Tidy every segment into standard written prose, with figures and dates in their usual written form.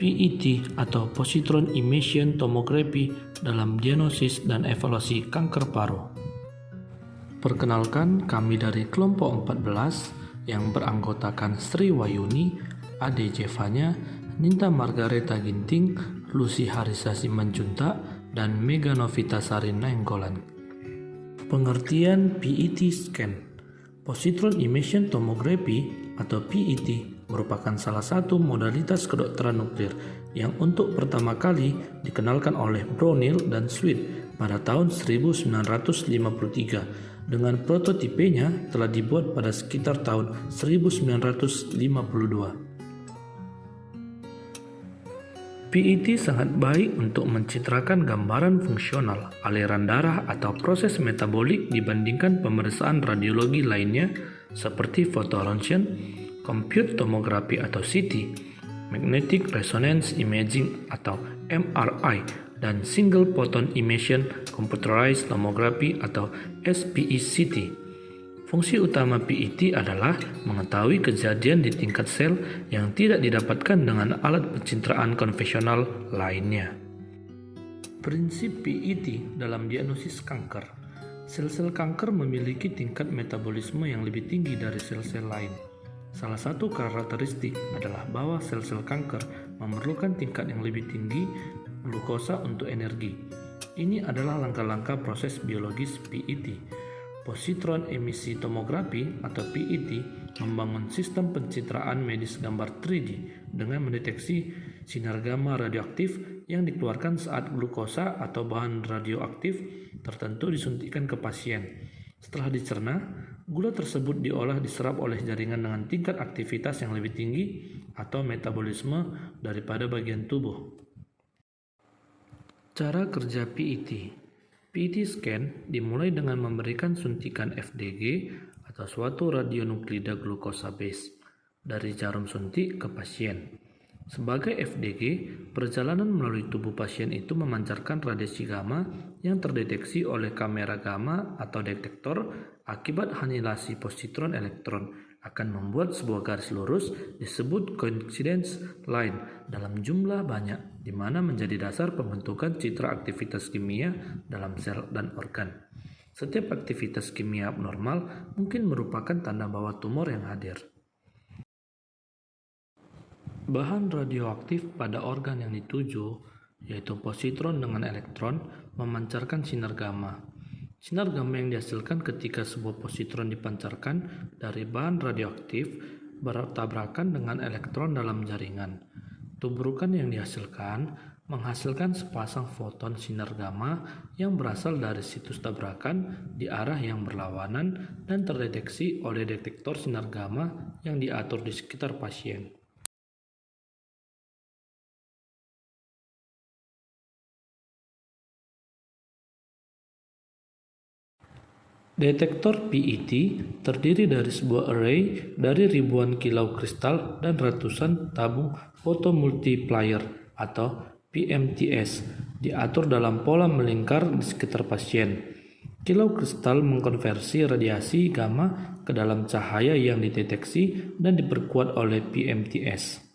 PET atau positron emission tomography dalam diagnosis dan evaluasi kanker paru. Perkenalkan, kami dari kelompok 14 yang beranggotakan Sri Wayuni, Ade Jevanya, Ninta Margareta Ginting, Lucy Harisa Simanjuntak, dan Mega Novitasari Nainggolan. Pengertian PET scan. Positron emission tomography atau PET merupakan salah satu modalitas kedokteran nuklir yang untuk pertama kali dikenalkan oleh Brownell dan Sweet pada tahun 1953. Dengan prototipenya telah dibuat pada sekitar tahun 1952. PET sangat baik untuk mencitrakan gambaran fungsional aliran darah atau proses metabolik dibandingkan pemeriksaan radiologi lainnya seperti fotoronsen, compute tomografi atau CT, magnetic resonance imaging atau MRI, dan single photon emission computerized tomography atau SPECT. Fungsi utama PET adalah mengetahui kejadian di tingkat sel yang tidak didapatkan dengan alat pencitraan konvensional lainnya. Prinsip PET dalam diagnosis kanker. Sel-sel kanker memiliki tingkat metabolisme yang lebih tinggi dari sel-sel lain. Salah satu karakteristik adalah bahwa sel-sel kanker memerlukan tingkat yang lebih tinggi glukosa untuk energi. Ini adalah langkah-langkah proses biologis PET. Positron emisi tomografi atau PET membangun sistem pencitraan medis gambar 3D dengan mendeteksi sinar gamma radioaktif yang dikeluarkan saat glukosa atau bahan radioaktif tertentu disuntikkan ke pasien. Setelah dicerna, gula tersebut diolah diserap oleh jaringan dengan tingkat aktivitas yang lebih tinggi atau metabolisme daripada bagian tubuh. Cara kerja PET. PET scan dimulai dengan memberikan suntikan FDG atau suatu radionuklida glukosa base dari jarum suntik ke pasien. Sebagai FDG, perjalanan melalui tubuh pasien itu memancarkan radiasi gamma yang terdeteksi oleh kamera gamma atau detektor akibat anihilasi positron elektron akan membuat sebuah garis lurus disebut coincidence line dalam jumlah banyak, di mana menjadi dasar pembentukan citra aktivitas kimia dalam sel dan organ. Setiap aktivitas kimia abnormal mungkin merupakan tanda bahwa tumor yang hadir. Bahan radioaktif pada organ yang dituju, yaitu positron dengan elektron, memancarkan sinar gamma. Sinar gamma yang dihasilkan ketika sebuah positron dipancarkan dari bahan radioaktif bertabrakan dengan elektron dalam jaringan. Tubrukan yang dihasilkan menghasilkan sepasang foton sinar gamma yang berasal dari situs tabrakan di arah yang berlawanan dan terdeteksi oleh detektor sinar gamma yang diatur di sekitar pasien. Detektor PET terdiri dari sebuah array dari ribuan kilau kristal dan ratusan tabung photomultiplier atau PMTS diatur dalam pola melingkar di sekitar pasien. Kilau kristal mengkonversi radiasi gamma ke dalam cahaya yang dideteksi dan diperkuat oleh PMTS.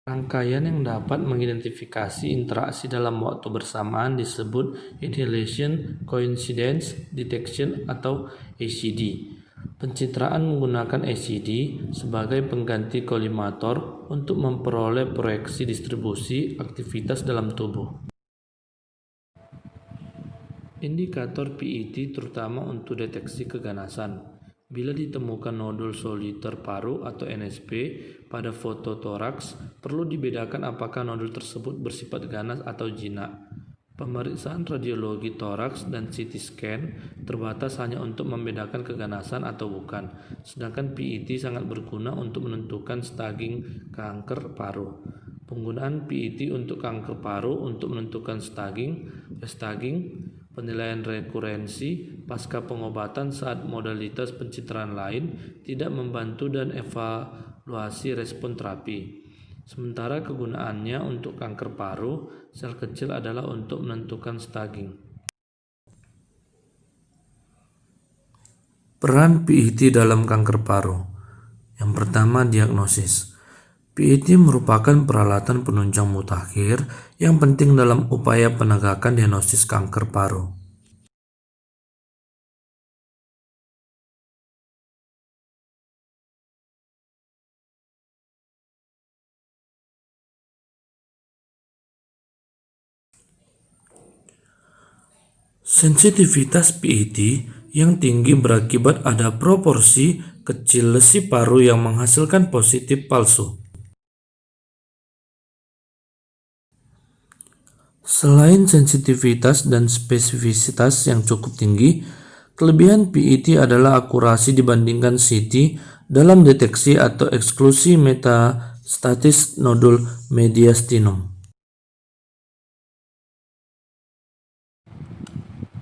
Rangkaian yang dapat mengidentifikasi interaksi dalam waktu bersamaan disebut Annihilation Coincidence Detection atau ACD. Pencitraan menggunakan ACD sebagai pengganti kolimator untuk memperoleh proyeksi distribusi aktivitas dalam tubuh. Indikator PET terutama untuk deteksi keganasan. Bila ditemukan nodul soliter paru atau NSP pada foto toraks, perlu dibedakan apakah nodul tersebut bersifat ganas atau jinak. Pemeriksaan radiologi toraks dan CT scan terbatas hanya untuk membedakan keganasan atau bukan, sedangkan PET sangat berguna untuk menentukan staging kanker paru. Penggunaan PET untuk kanker paru untuk menentukan staging, penilaian rekurensi pasca pengobatan saat modalitas pencitraan lain tidak membantu dan evaluasi respon terapi. Sementara kegunaannya untuk kanker paru, sel kecil adalah untuk menentukan staging. Peran PET dalam kanker paru. Yang pertama, diagnosis. PET merupakan peralatan penunjang mutakhir yang penting dalam upaya penegakan diagnosis kanker paru. Sensitivitas PET yang tinggi berakibat ada proporsi kecil lesi paru yang menghasilkan positif palsu. Selain sensitivitas dan spesifisitas yang cukup tinggi, kelebihan PET adalah akurasi dibandingkan CT dalam deteksi atau eksklusi metastatis nodul mediastinum.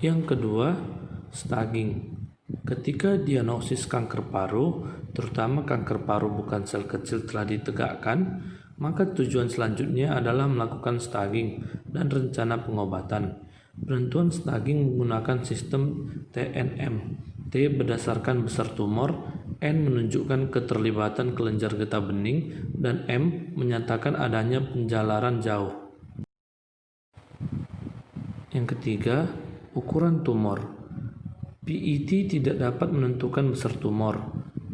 Yang kedua, staging. Ketika diagnosis kanker paru, terutama kanker paru bukan sel kecil telah ditegakkan, maka tujuan selanjutnya adalah melakukan staging dan rencana pengobatan. Penentuan staging menggunakan sistem TNM. T berdasarkan besar tumor, N menunjukkan keterlibatan kelenjar getah bening, dan M menyatakan adanya penjalaran jauh. Yang ketiga, ukuran tumor. PET tidak dapat menentukan besar tumor,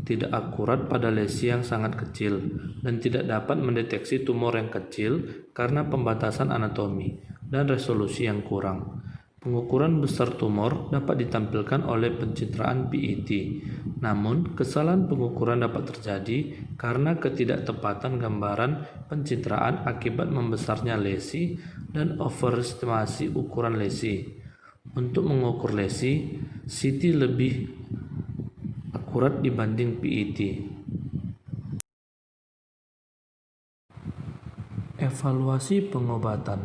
tidak akurat pada lesi yang sangat kecil, dan tidak dapat mendeteksi tumor yang kecil karena pembatasan anatomi dan resolusi yang kurang. Pengukuran besar tumor dapat ditampilkan oleh pencitraan PET, namun kesalahan pengukuran dapat terjadi karena ketidaktepatan gambaran pencitraan akibat membesarnya lesi dan overestimasi ukuran lesi. Untuk mengukur lesi, CT lebih akurat dibanding PET. Evaluasi pengobatan.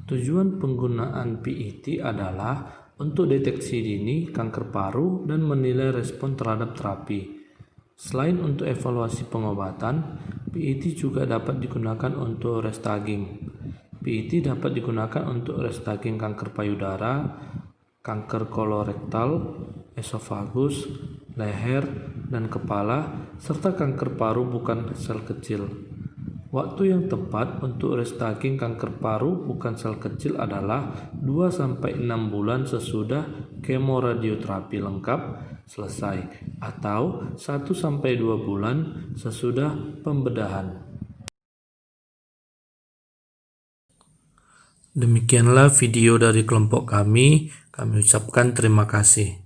Tujuan penggunaan PET adalah untuk deteksi dini kanker paru dan menilai respon terhadap terapi. Selain untuk evaluasi pengobatan, PET juga dapat digunakan untuk restaging. PET dapat digunakan untuk restaging kanker payudara, kanker kolorektal, esofagus, leher, dan kepala, serta kanker paru bukan sel kecil. Waktu yang tepat untuk restaging kanker paru bukan sel kecil adalah 2-6 bulan sesudah kemoradioterapi lengkap selesai atau 1-2 bulan sesudah pembedahan. Demikianlah video dari kelompok kami ucapkan terima kasih.